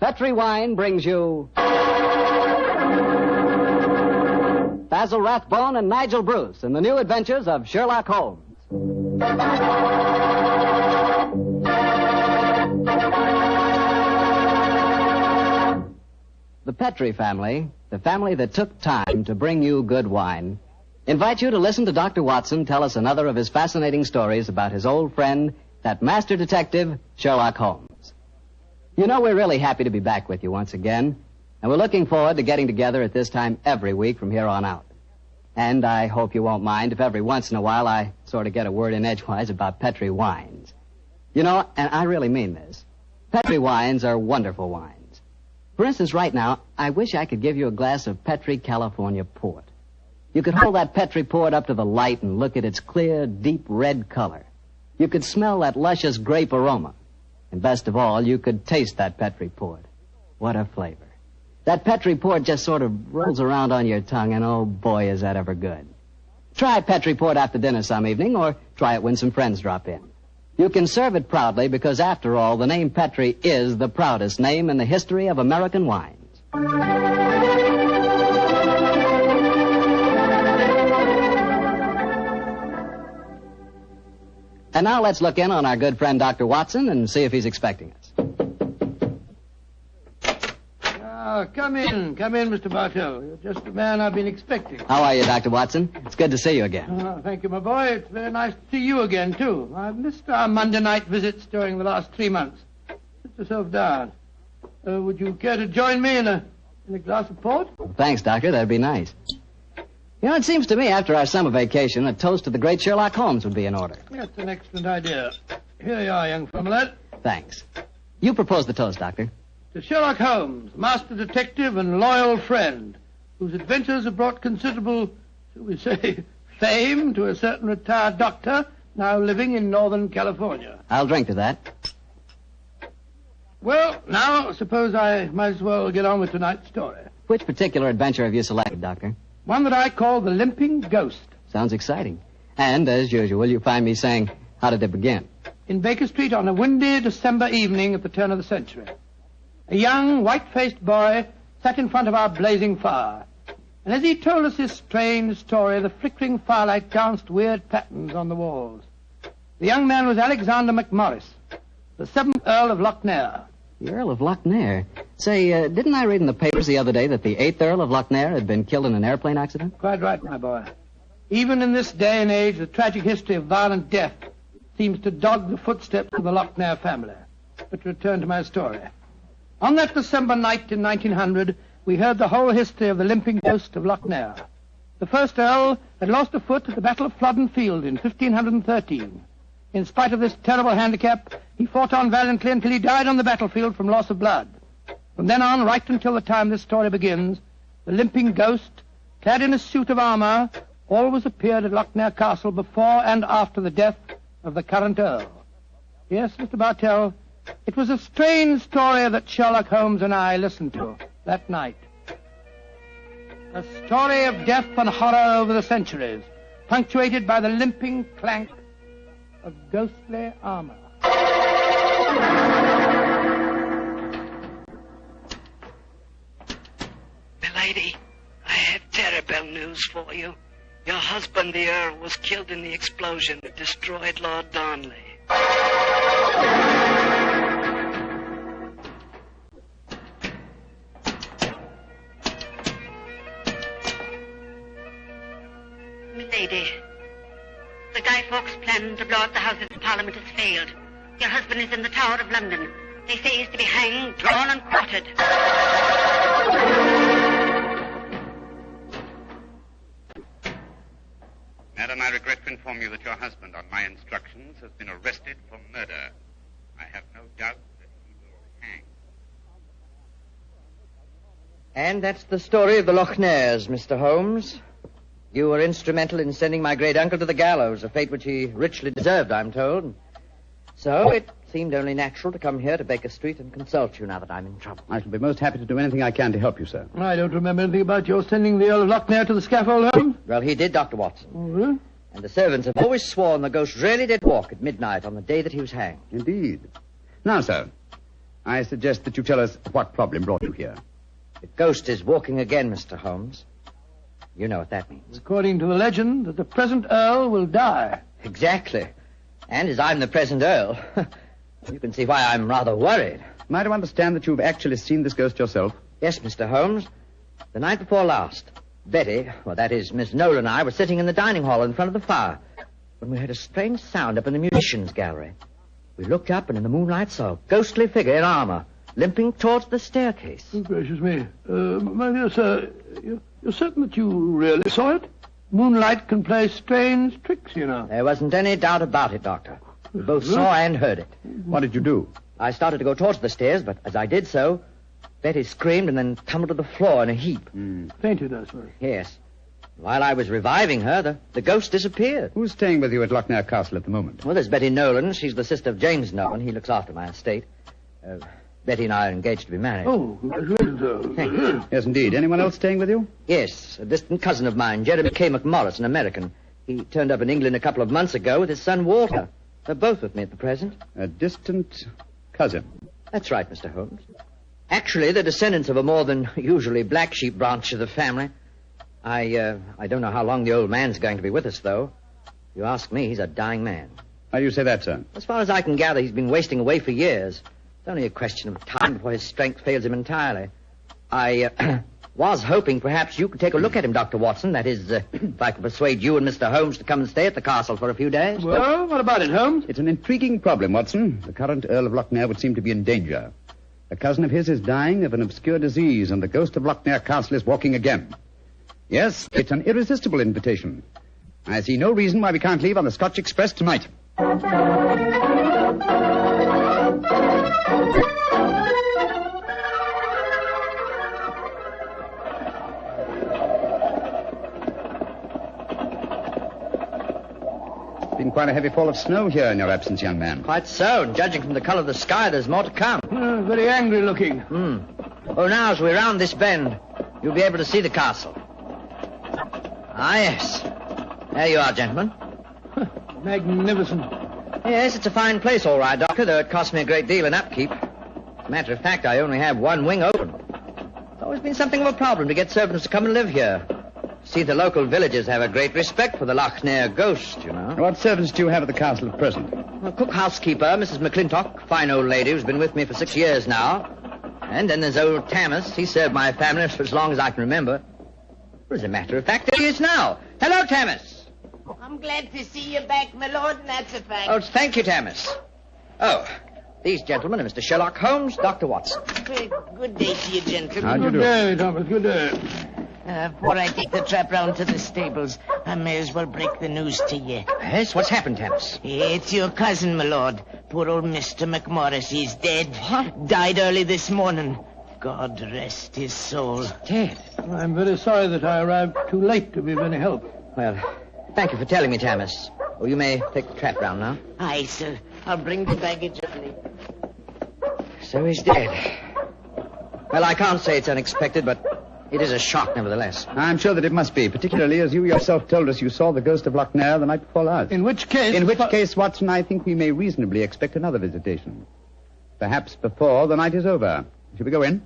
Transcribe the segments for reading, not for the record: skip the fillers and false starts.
Petri Wine brings you Basil Rathbone and Nigel Bruce in the new adventures of Sherlock Holmes. The Petri family, the family that took time to bring you good wine, invite you to listen to Dr. Watson tell us another of his fascinating stories about his old friend, that master detective, Sherlock Holmes. You know, we're really happy to be back with you once again, and we're looking forward to getting together at this time every week from here on out. And I hope you won't mind if every once in a while I sort of get a word in edgewise about Petri wines. You know, and I really mean this, Petri wines are wonderful wines. For instance, right now, I wish I could give you a glass of Petri California port. You could hold that Petri port up to the light and look at its clear, deep red color. You could smell that luscious grape aroma. And best of all, you could taste that Petri port. What a flavor. That Petri port just sort of rolls around on your tongue, and oh boy, is that ever good. Try Petri port after dinner some evening, or try it when some friends drop in. You can serve it proudly because, after all, the name Petri is the proudest name in the history of American wines. And now let's look in on our good friend Dr. Watson and see if he's expecting us. Come in, Mr. Bartell. You're just the man I've been expecting. How are you, Dr. Watson? It's good to see you again. Thank you, my boy. It's very nice to see you again, too. I've missed our Monday night visits during the last 3 months. Sit yourself down. Would you care to join me in a glass of port? Well, thanks, Doctor. That'd be nice. You know, it seems to me after our summer vacation, a toast to the great Sherlock Holmes would be in order. That's an excellent idea. Here you are, young Fomalette. Thanks. You propose the toast, Doctor. To Sherlock Holmes, master detective and loyal friend, whose adventures have brought considerable, shall we say, fame to a certain retired doctor now living in Northern California. I'll drink to that. Well, now, suppose I might as well get on with tonight's story. Which particular adventure have you selected, Doctor? One that I call The Limping Ghost. Sounds exciting. And, as usual, you find me saying, how did it begin? In Baker Street on a windy December evening at the turn of the century. A young, white-faced boy sat in front of our blazing fire. And as he told us his strange story, the flickering firelight danced weird patterns on the walls. The young man was Alexander McMorris, the 7th Earl of Lochnair. The Earl of Lochnair? Say, didn't I read in the papers the other day that the 8th Earl of Lochnair had been killed in an airplane accident? Quite right, my boy. Even in this day and age, the tragic history of violent death seems to dog the footsteps of the Lochnair family. But to return to my story. On that December night in 1900, we heard the whole history of the limping ghost of Lochnair. The first Earl had lost a foot at the Battle of Flodden Field in 1513. In spite of this terrible handicap, he fought on valiantly until he died on the battlefield from loss of blood. From then on, right until the time this story begins, the limping ghost, clad in a suit of armor, always appeared at Lochnair Castle before and after the death of the current Earl. Yes, Mr. Bartell, it was a strange story that Sherlock Holmes and I listened to that night. A story of death and horror over the centuries, punctuated by the limping clank of ghostly armor. Milady, I have terrible news for you. Your husband, the Earl, was killed in the explosion that destroyed Lord Darnley. Milady, the Guy Fawkes plan to blow up the Houses of Parliament has failed. Your husband is in the Tower of London. They say he's to be hanged, drawn, and quartered. Madam, I regret to inform you that your husband, on my instructions, has been arrested for murder. I have no doubt that he will hang. And that's the story of the Lochnairs, Mr. Holmes. You were instrumental in sending my great uncle to the gallows, a fate which he richly deserved, I'm told. So it seemed only natural to come here to Baker Street and consult you now that I'm in trouble. I shall be most happy to do anything I can to help you, sir. I don't remember anything about your sending the Earl of Lochnair to the scaffold, Holmes. Well, he did, Dr. Watson. Mm-hmm. And the servants have always sworn the ghost really did walk at midnight on the day that he was hanged. Indeed. Now, sir, I suggest that you tell us what problem brought you here. The ghost is walking again, Mr. Holmes. You know what that means. According to the legend, that the present Earl will die. Exactly. And as I'm the present Earl, you can see why I'm rather worried. Am I to understand that you've actually seen this ghost yourself? Yes, Mr. Holmes. The night before last, Betty, well, that is, Miss Nolan and I were sitting in the dining hall in front of the fire when we heard a strange sound up in the musicians' gallery. We looked up and in the moonlight saw a ghostly figure in armor limping towards the staircase. Oh, gracious me. My dear sir, you're certain that you really saw it? Moonlight can play strange tricks, you know. There wasn't any doubt about it, Doctor. We both saw and heard it. What did you do? I started to go towards the stairs, but as I did so, Betty screamed and then tumbled to the floor in a heap. Fainted, I suppose. Yes. While I was reviving her, the ghost disappeared. Who's staying with you at Lochnair Castle at the moment? Well, there's Betty Nolan. She's the sister of James Nolan. He looks after my estate. Betty and I are engaged to be married. Oh, congratulations, sir. Thank you. Yes, indeed. Anyone else staying with you? Yes, a distant cousin of mine, Jeremy K. McMorris, an American. He turned up in England a couple of months ago with his son Walter. They're both with me at the present. A distant cousin. That's right, Mr. Holmes. Actually, they're descendants of a more than usually black sheep branch of the family. I don't know how long the old man's going to be with us, though. If you ask me, he's a dying man. How do you say that, sir? As far as I can gather, he's been wasting away for years. It's only a question of time before his strength fails him entirely. I was hoping perhaps you could take a look at him, Dr. Watson. That is, if I could persuade you and Mr. Holmes to come and stay at the castle for a few days. Well, what about it, Holmes? It's an intriguing problem, Watson. The current Earl of Lochnair would seem to be in danger. A cousin of his is dying of an obscure disease, and the ghost of Lochnair Castle is walking again. Yes, it's an irresistible invitation. I see no reason why we can't leave on the Scotch Express tonight. It's been quite a heavy fall of snow here in your absence, young man. Quite so, and judging from the color of the sky, there's more to come. Very angry looking. Oh, now, as we round this bend, you'll be able to see the castle. Ah, yes. There you are, gentlemen. Magnificent. Yes, it's a fine place, all right, Doctor, though it cost me a great deal in upkeep. As a matter of fact, I only have one wing open. It's always been something of a problem to get servants to come and live here. See, the local villagers have a great respect for the Lochnair ghost, you know. What servants do you have at the castle at present? Well, cook housekeeper, Mrs. McClintock, fine old lady who's been with me for 6 years now. And then there's old Tammas. He served my family for as long as I can remember. Well, as a matter of fact, there he is now. Hello, Tammas. I'm glad to see you back, my lord, and that's a fact. Oh, thank you, Tammas. Oh, these gentlemen are Mr. Sherlock Holmes, Dr. Watson. Good day to you, gentlemen. How'd you Good do? day, Thomas. Good day. Before I take the trap round to the stables, I may as well break the news to you. Yes, what's happened, Tammas? It's your cousin, my lord. Poor old Mr. McMorris. He's dead. What? Died early this morning. God rest his soul. Dead. I'm very sorry that I arrived too late to be of any help. Well, thank you for telling me, Tammas. Oh, you may take the trap round now. Aye, sir. I'll bring the baggage early. So he's dead. Well, I can't say it's unexpected, but it is a shock nevertheless. I'm sure that it must be, particularly as you yourself told us you saw the ghost of Lochnair the night before last. In which case... In which case, Watson, I think we may reasonably expect another visitation. Perhaps before the night is over. Shall we go in?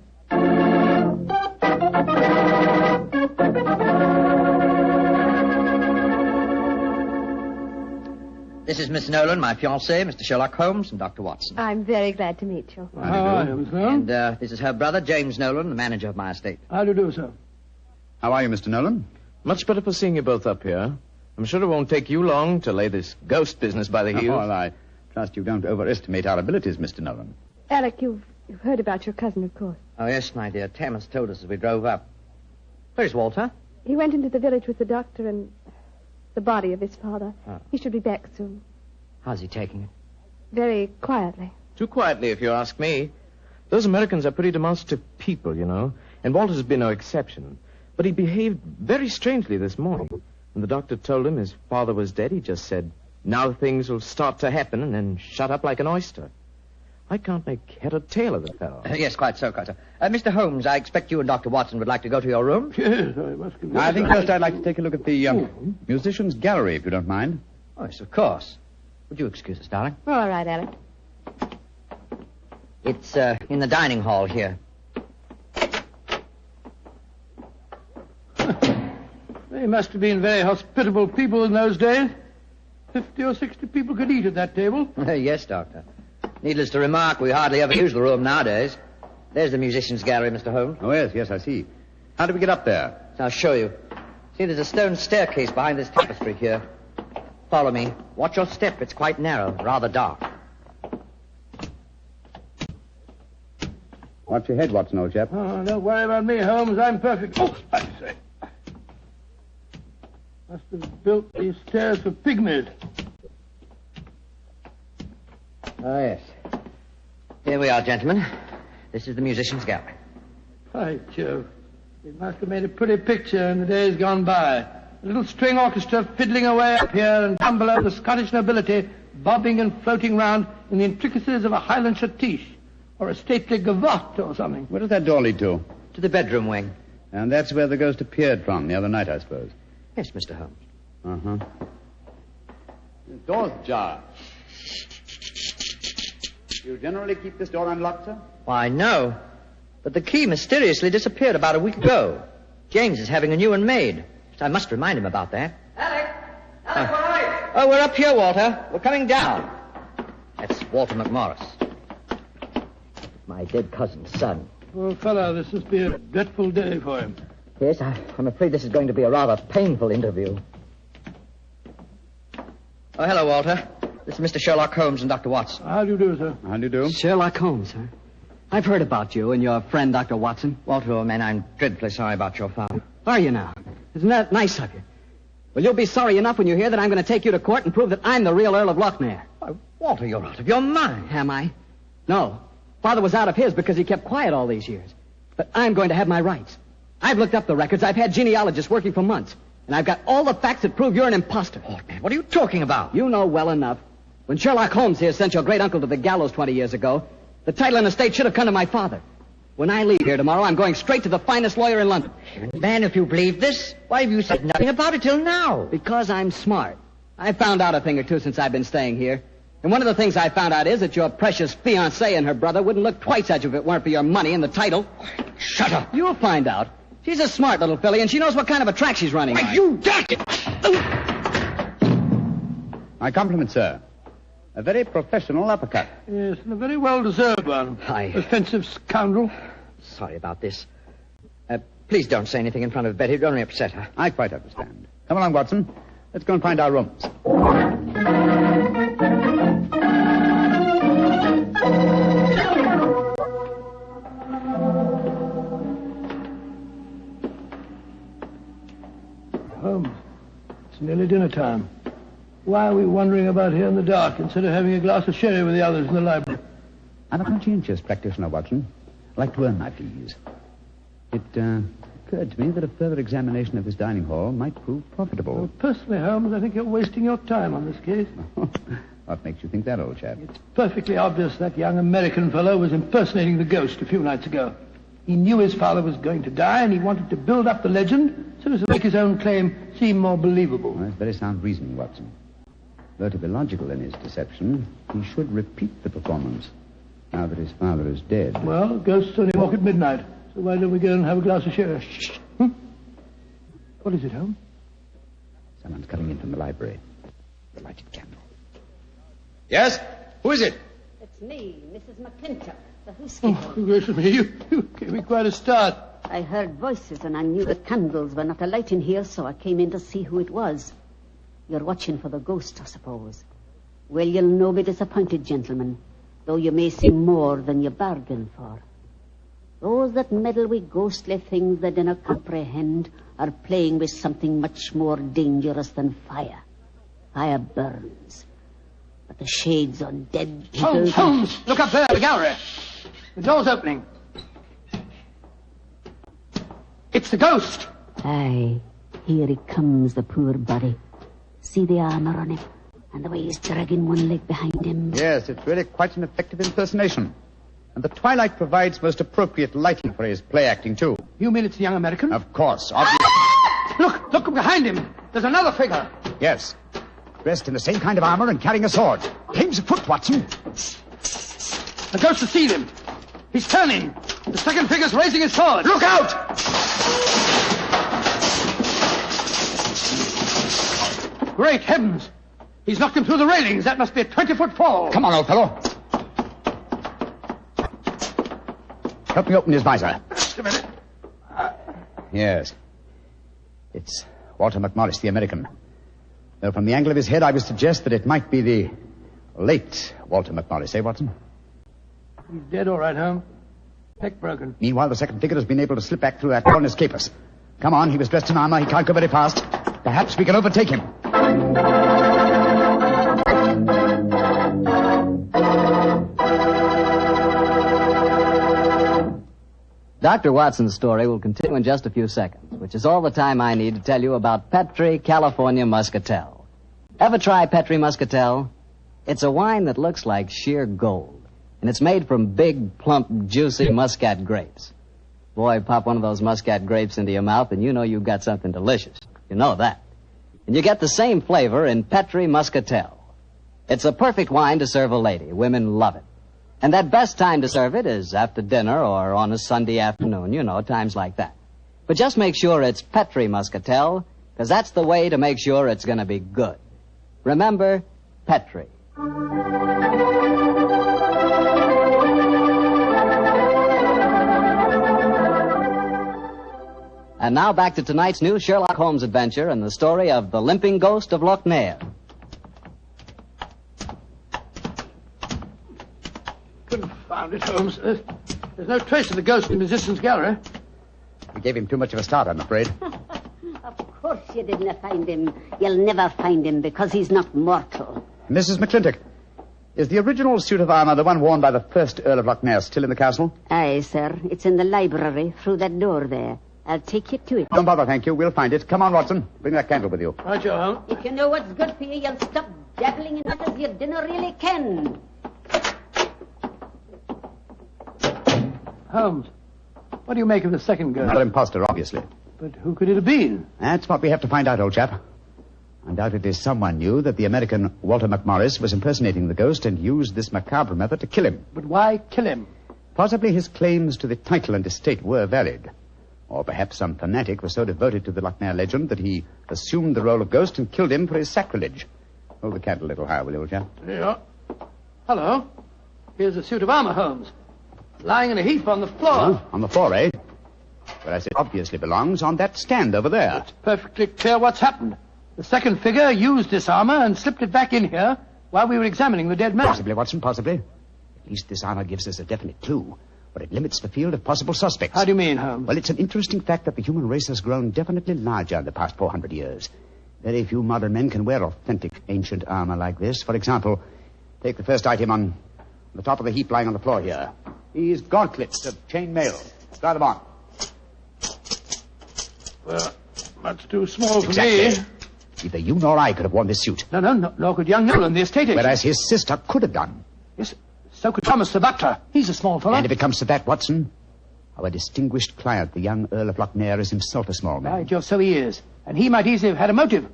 This is Miss Nolan, my fiancé, Mr. Sherlock Holmes, and Dr. Watson. I'm very glad to meet you. How do you do, sir? And this is her brother, James Nolan, the manager of my estate. How do you do, sir? How are you, Mr. Nolan? Much better for seeing you both up here. I'm sure it won't take you long to lay this ghost business by the heels. Oh, well, I trust you don't overestimate our abilities, Mr. Nolan. Alec, you've heard about your cousin, of course. Oh, yes, my dear. Tammas told us as we drove up. Where's Walter? He went into the village with the doctor and the body of his father. Oh. He should be back soon. How's he taking it? Very quietly. Too quietly, if you ask me. Those Americans are pretty demonstrative people, you know, and Walter's been no exception. But he behaved very strangely this morning. When the doctor told him his father was dead, he just said, now things will start to happen, and then shut up like an oyster. I can't make head or tail of the fellow. Yes, quite so, quite so. Mr. Holmes, I expect you and Dr. Watson would like to go to your room. Yes, I must confess. I think first I'd like to take a look at the musicians' gallery, if you don't mind. Oh, yes, of course. Would you excuse us, darling? All right, Alec. It's in the dining hall here. They must have been very hospitable people in those days. 50 or 60 people could eat at that table. Yes, Doctor. Needless to remark, we hardly ever use the room nowadays. There's the musician's gallery, Mr. Holmes. Oh, yes, I see. How do we get up there? I'll show you. See, there's a stone staircase behind this tapestry here. Follow me. Watch your step. It's quite narrow, rather dark. Watch your head, Watson, old chap. Oh, don't worry about me, Holmes. I'm perfect. Oh, I say. Must have built these stairs for pygmies. Oh, yes. Here we are, gentlemen. This is the musician's gallery. By Jove. It must have made a pretty picture in the days gone by. A little string orchestra fiddling away up here and down below the Scottish nobility bobbing and floating round in the intricacies of a Highland schottische or a stately gavotte or something. Where does that door lead to? To the bedroom wing. And that's where the ghost appeared from the other night, I suppose. Yes, Mr. Holmes. Uh-huh. The door's ajar. Do you generally keep this door unlocked, sir? Why, no. But the key mysteriously disappeared about a week ago. James is having a new one made. So I must remind him about that. Alec, where are you? Oh, we're up here, Walter. We're coming down. That's Walter McMorris. My dead cousin's son. Poor fellow, this must be a dreadful day for him. Yes, I'm afraid this is going to be a rather painful interview. Oh, hello, Walter. This is Mr. Sherlock Holmes and Dr. Watson. How do you do, sir? How do you do? Sherlock Holmes, huh? I've heard about you and your friend, Dr. Watson. Walter, old man, I'm dreadfully sorry about your father. Are you now? Isn't that nice of you? Well, you'll be sorry enough when you hear that I'm going to take you to court and prove that I'm the real Earl of Lochnair. Why, Walter, you're out of your mind. Am I? No. Father was out of his because he kept quiet all these years. But I'm going to have my rights. I've looked up the records. I've had genealogists working for months. And I've got all the facts that prove you're an imposter. Oh, man, what are you talking about? You know well enough. When Sherlock Holmes here sent your great-uncle to the gallows 20 years ago, the title and estate should have come to my father. When I leave here tomorrow, I'm going straight to the finest lawyer in London. Man, if you believe this, why have you said nothing about it till now? Because I'm smart. I've found out a thing or two since I've been staying here. And one of the things I found out is that your precious fiancée and her brother wouldn't look twice at you if it weren't for your money and the title. Shut up. You'll find out. She's a smart little filly, and she knows what kind of a track she's running on. You dirty... My compliments, sir. A very professional uppercut. Yes, and a very well-deserved one. Offensive scoundrel. Sorry about this. Please don't say anything in front of Betty. It'd only upset her. I quite understand. Come along, Watson. Let's go and find our rooms. Holmes, it's nearly dinner time. Why are we wandering about here in the dark instead of having a glass of sherry with the others in the library? I'm a conscientious practitioner, Watson. I like to earn my fees. It occurred to me that a further examination of this dining hall might prove profitable. Well, personally, Holmes, I think you're wasting your time on this case. What makes you think that, old chap? It's perfectly obvious that young American fellow was impersonating the ghost a few nights ago. He knew his father was going to die, and he wanted to build up the legend so as to make his own claim seem more believable. Well, that's very sound reasoning, Watson. Though to be logical in his deception, he should repeat the performance now that his father is dead. Well, ghosts only walk at midnight, so why don't we go and have a glass of sherry? Shh. What is it, Holmes? Someone's coming in from the library. The lighted candle. Yes? Who is it? It's me, Mrs. McClintock, the housekeeper. Oh, gracious me, you gave me quite a start. I heard voices and I knew the candles were not alight in here, so I came in to see who it was. You're watching for the ghost, I suppose. Well, you'll no be disappointed, gentlemen, though you may see more than you bargained for. Those that meddle with ghostly things they dinna comprehend are playing with something much more dangerous than fire. Fire burns. But the shades on dead people... Holmes! Look up there, the gallery. The door's opening. It's the ghost. Aye, here he comes, the poor body. See the armor on him, and the way he's dragging one leg behind him. Yes, it's really quite an effective impersonation. And the twilight provides most appropriate lighting for his play acting, too. You mean it's the young American? Of course, obviously. Look behind him. There's another figure. Yes. Dressed in the same kind of armor and carrying a sword. Game's afoot, Watson. The ghost has seen him. He's turning. The second figure's raising his sword. Look out! Great heavens. He's knocked him through the railings. That must be a 20-foot fall. Come on, old fellow. Help me open his visor. Just a minute. Yes. It's Walter McMorris, the American. Though from the angle of his head, I would suggest that it might be the late Walter McMorris, eh, Watson? He's dead, all right, Holmes. Neck broken. Meanwhile, the second figure has been able to slip back through that door and escape us. Come on, he was dressed in armor. He can't go very fast. Perhaps we can overtake him. Dr. Watson's story will continue in just a few seconds, which is all the time I need to tell you about Petri California Muscatel. Ever try Petri Muscatel? It's a wine that looks like sheer gold, and it's made from big, plump, juicy Muscat grapes. Boy, pop one of those Muscat grapes into your mouth, and you know you've got something delicious. You know that. And you get the same flavor in Petri Muscatel. It's a perfect wine to serve a lady. Women love it. And that best time to serve it is after dinner or on a Sunday afternoon, you know, times like that. But just make sure it's Petri Muscatel, because that's the way to make sure it's going to be good. Remember, Petri. And now back to tonight's new Sherlock Holmes adventure and the story of the limping ghost of Loch Ness. Confound it, Holmes. There's no trace of the ghost in Musician's Gallery. We gave him too much of a start, I'm afraid. Of course you didn't find him. You'll never find him because he's not mortal. Mrs. McClintock, is the original suit of armor the one worn by the first Earl of Loch Ness still in the castle? Aye, sir. It's in the library through that door there. I'll take you to it. Don't bother, thank you. We'll find it. Come on, Watson. Bring that candle with you. Right, you, Holmes. If you know what's good for you, you'll stop dabbling in matters you dinner really can. Holmes, what do you make of the second ghost? Another imposter, obviously. But who could it have been? That's what we have to find out, old chap. Undoubtedly someone knew that the American Walter McMorris was impersonating the ghost and used this macabre method to kill him. But why kill him? Possibly his claims to the title and estate were valid. Or perhaps some fanatic was so devoted to the Loch Ness legend that he assumed the role of ghost and killed him for his sacrilege. Hold the candle a little higher, will you, old chap? Yeah. Hello. Here's a suit of armor, Holmes. Lying in a heap on the floor. Oh, on the floor, eh? Whereas it obviously belongs on that stand over there. It's perfectly clear what's happened. The second figure used this armor and slipped it back in here while we were examining the dead man. Possibly, Watson, possibly. At least this armor gives us a definite clue, but it limits the field of possible suspects. How do you mean, Holmes? Well, it's an interesting fact that the human race has grown definitely larger in the past 400 years. Very few modern men can wear authentic ancient armor like this. For example, take the first item on the top of the heap lying on the floor here. These gauntlets of chain mail. Try them on. Well, much too small for Exactly. me. Neither you nor I could have worn this suit. No, nor could young Nolan, the estate agent. Whereas his sister could have done. Yes, so could Thomas the butler. He's a small fellow. And if it comes to that, Watson, our distinguished client, the young Earl of Loch Ness, is himself a small man. By Jove, so he is. And he might easily have had a motive.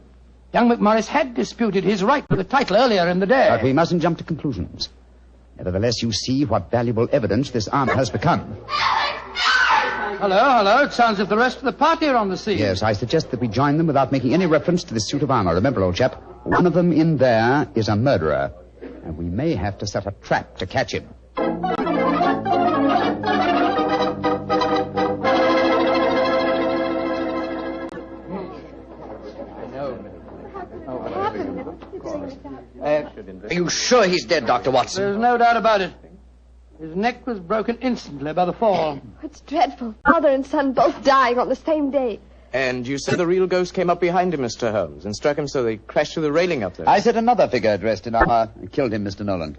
Young McMorris had disputed his right to the title earlier in the day. But we mustn't jump to conclusions. Nevertheless, you see what valuable evidence this armor has become. Hello. It sounds as if the rest of the party are on the scene. Yes, I suggest that we join them without making any reference to this suit of armor. Remember, old chap, one of them in there is a murderer. And we may have to set a trap to catch him. Are you sure he's dead, Dr. Watson? There's no doubt about it. His neck was broken instantly by the fall. It's dreadful. Father and son both dying on the same day. And you said the real ghost came up behind him, Mr. Holmes, and struck him so they crashed through the railing up there. I said another figure dressed in armor killed him, Mr. Nolan.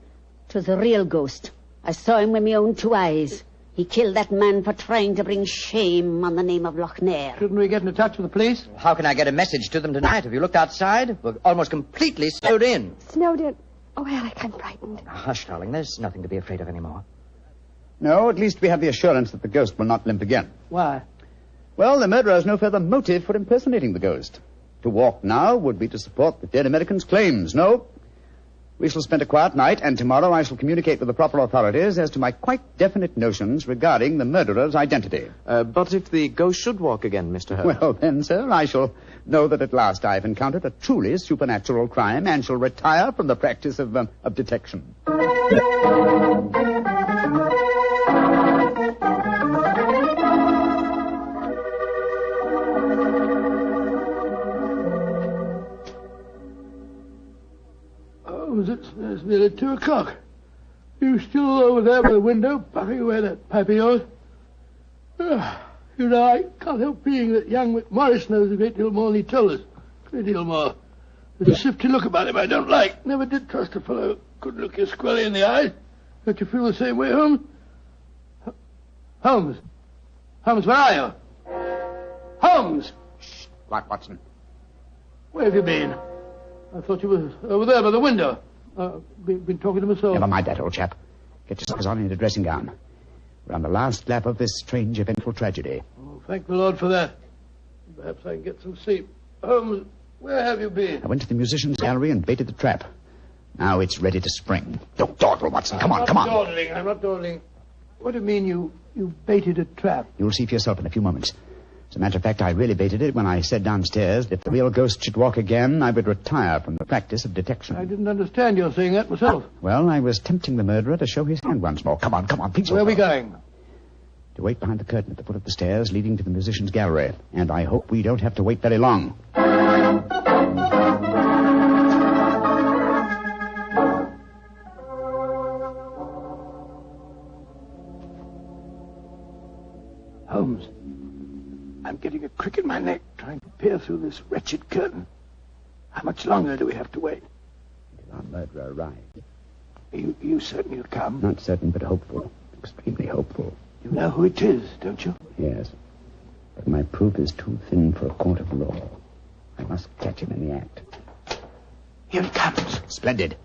'Twas a real ghost. I saw him with my own two eyes. He killed that man for trying to bring shame on the name of Loch Ness. Shouldn't we get into touch with the police? How can I get a message to them tonight? Have you looked outside? We're almost completely snowed in. Snowed in. Oh, Alec, I'm frightened. Hush, darling. There's nothing to be afraid of anymore. No, at least we have the assurance that the ghost will not limp again. Why? Well, the murderer has no further motive for impersonating the ghost. To walk now would be to support the dead American's claims. No, We shall spend a quiet night, and tomorrow I shall communicate with the proper authorities as to my quite definite notions regarding the murderer's identity. But if the ghost should walk again, Mr. Holmes? Well, then, sir, I shall know that at last I have encountered a truly supernatural crime and shall retire from the practice of detection. It's nearly 2 o'clock. You still over there by the window, puffing away that pipe of yours? You know, I can't help being that young McMorris knows a great deal more than he told us. A great deal more. There's a shifty look about him I don't like. Never did trust a fellow who couldn't look you squarely in the eyes. Don't you feel the same way, Holmes? Holmes? Holmes, where are you? Holmes! Shh. What, Watson? Where have you been? I thought you were over there by the window. Been talking to myself. Never mind that, old chap. Get yourself on in a dressing gown. We're on the last lap of this strange, eventful tragedy. Oh, thank the Lord for that. Perhaps I can get some sleep. Holmes, where have you been? I went to the musician's gallery and baited the trap. Now it's ready to spring. Don't dawdle, Watson. Come on. I'm not dawdling. What do you mean you baited a trap? You'll see for yourself in a few moments. As a matter of fact, I really baited it when I said downstairs that if the real ghost should walk again, I would retire from the practice of detection. I didn't understand your saying that myself. Well, I was tempting the murderer to show his hand once more. Come on, please. Where are we going? To wait behind the curtain at the foot of the stairs leading to the musician's gallery. And I hope we don't have to wait very long. Holmes, I'm getting a crick in my neck trying to peer through this wretched curtain. How much longer do we have to wait? Until our murderer arrives. Are you certain he'll come? Not certain, but hopeful. Extremely hopeful. You know who it is, don't you? Yes. But my proof is too thin for a court of law. I must catch him in the act. Here he comes. Splendid.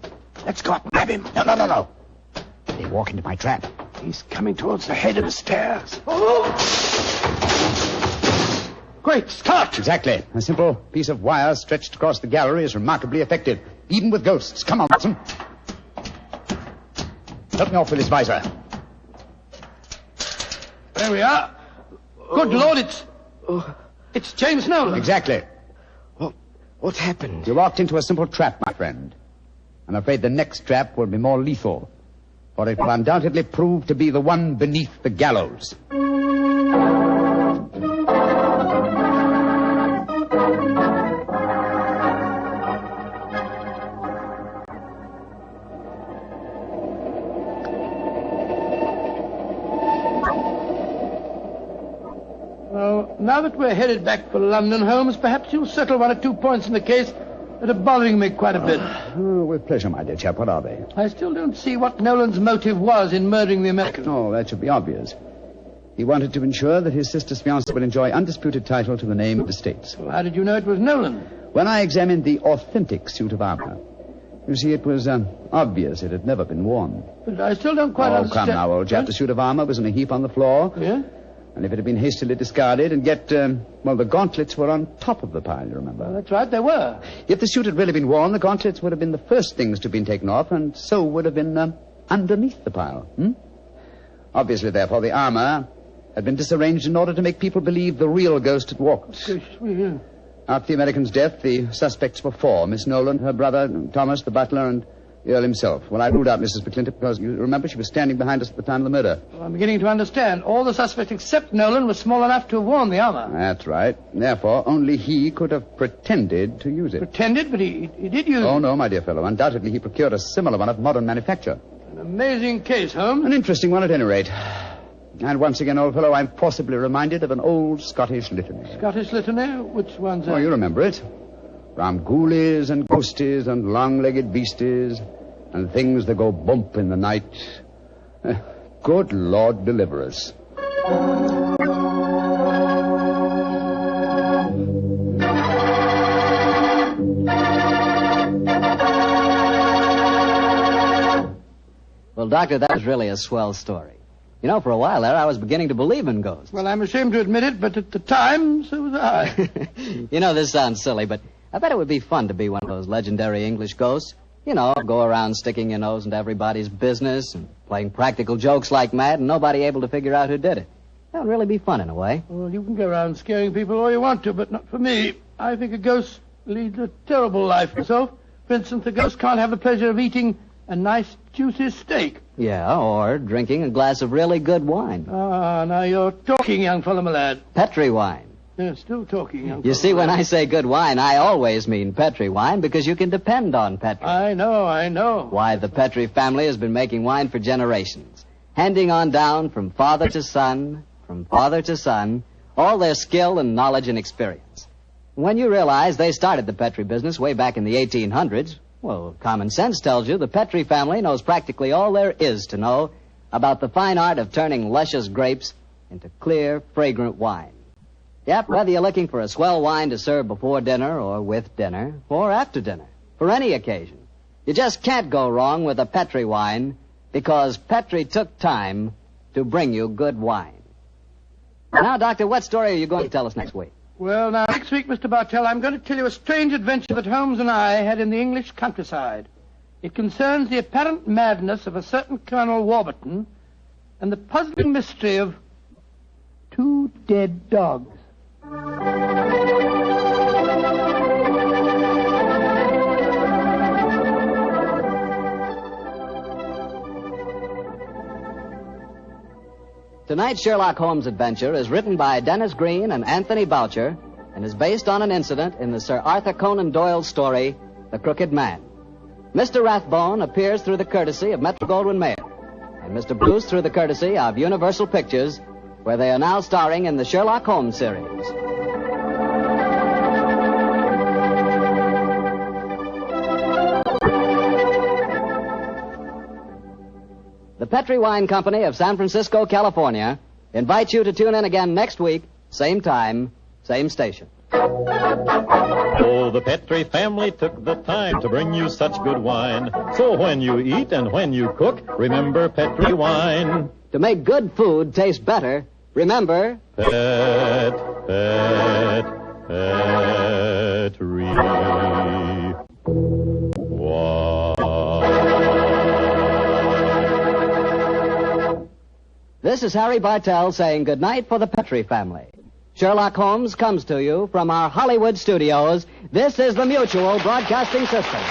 Let's go up and grab him. No. They walk into my trap. He's coming towards the head of the stairs. Oh! Great Scott! Exactly. A simple piece of wire stretched across the gallery is remarkably effective, even with ghosts. Come on, Watson. Help me off with this visor. There we are. Good Lord, it's James Nolan. Exactly. What happened? You walked into a simple trap, my friend. I'm afraid the next trap will be more lethal, for it will undoubtedly prove to be the one beneath the gallows. Now that we're headed back for London, Holmes, perhaps you'll settle 1 or 2 points in the case that are bothering me quite a bit. With pleasure, my dear chap. What are they? I still don't see what Nolan's motive was in murdering the American. Oh, that should be obvious. He wanted to ensure that his sister's fiancé would enjoy undisputed title to the name of the estates. Well, how did you know it was Nolan? When I examined the authentic suit of armor, you see, it was obvious it had never been worn. But I still don't quite understand. Oh, come now, old chap. The suit of armor was in a heap on the floor. Yeah? And if it had been hastily discarded, and yet, the gauntlets were on top of the pile, you remember? Well, that's right, they were. If the suit had really been worn, the gauntlets would have been the first things to have been taken off, and so would have been underneath the pile. Obviously, therefore, the armor had been disarranged in order to make people believe the real ghost had walked. Yeah. After the American's death, the suspects were 4. Miss Nolan, her brother, Thomas, the butler, and the Earl himself. Well, I ruled out Mrs. McClintock because, you remember, she was standing behind us at the time of the murder. Well, I'm beginning to understand. All the suspects except Nolan were small enough to have worn the armor. That's right. Therefore, only he could have pretended to use it. Pretended? But he did use it. Oh, no, my dear fellow. Undoubtedly, he procured a similar one of modern manufacture. An amazing case, Holmes. An interesting one, at any rate. And once again, old fellow, I'm forcibly reminded of an old Scottish litany. Scottish litany? Which one's that? Oh, you remember it. Round ghoulies and ghosties and long-legged beasties and things that go bump in the night. Good Lord deliver us. Well, Doctor, that was really a swell story. You know, for a while there, I was beginning to believe in ghosts. Well, I'm ashamed to admit it, but at the time, so was I. You know, this sounds silly, but I bet it would be fun to be one of those legendary English ghosts. You know, go around sticking your nose into everybody's business and playing practical jokes like mad and nobody able to figure out who did it. That would really be fun in a way. Well, you can go around scaring people all you want to, but not for me. I think a ghost leads a terrible life myself. For instance, a ghost can't have the pleasure of eating a nice, juicy steak. Yeah, or drinking a glass of really good wine. Ah, now you're talking, young fellow, my lad. Petri wine. Yeah, still talking, young fellow. You see, when I say good wine, I always mean Petri wine because you can depend on Petri. I know. Why, the Petri family has been making wine for generations, handing on down from father to son, all their skill and knowledge and experience. When you realize they started the Petri business way back in the 1800s, well, common sense tells you the Petri family knows practically all there is to know about the fine art of turning luscious grapes into clear, fragrant wine. Yep, whether you're looking for a swell wine to serve before dinner or with dinner or after dinner, for any occasion, you just can't go wrong with a Petri wine because Petri took time to bring you good wine. Now, Doctor, what story are you going to tell us next week? Well, now, next week, Mr. Bartell, I'm going to tell you a strange adventure that Holmes and I had in the English countryside. It concerns the apparent madness of a certain Colonel Warburton and the puzzling mystery of 2 dead dogs. Tonight's Sherlock Holmes adventure is written by Dennis Green and Anthony Boucher and is based on an incident in the Sir Arthur Conan Doyle story, The Crooked Man. Mr. Rathbone appears through the courtesy of Metro-Goldwyn-Mayer, and Mr. Bruce through the courtesy of Universal Pictures, where they are now starring in the Sherlock Holmes series. The Petri Wine Company of San Francisco, California, invites you to tune in again next week, same time, same station. Oh, the Petri family took the time to bring you such good wine. So when you eat and when you cook, remember Petri wine. To make good food taste better, remember... Petri. This is Harry Bartell saying goodnight for the Petri family. Sherlock Holmes comes to you from our Hollywood studios. This is the Mutual Broadcasting System.